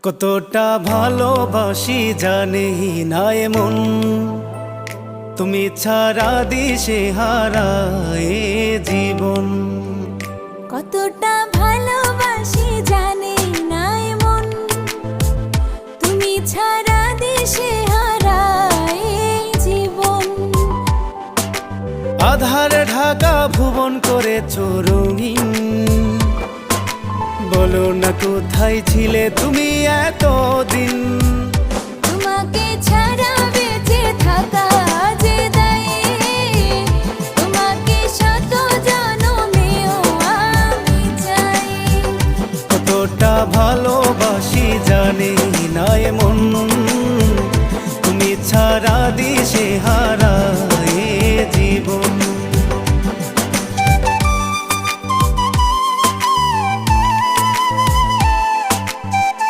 কতটা ভালোবাসি জানি না এমন, তুমি ছাড়া দিশে হারায় জীবন। কতটা ভালোবাসি জানি না এমন, তুমি ছাড়া দিশে হারায় জীবন। আধারে ঢাকা ভুবন করেছো রঙিন, বলো না কোথায় ছিলে তুমি এতদিন। তোমাকে ছাড়া বেঁচে থাকা যে দায়ে, তোমাকে শত জনমেও আমি চাই। কতটা ভালোবাসি জানি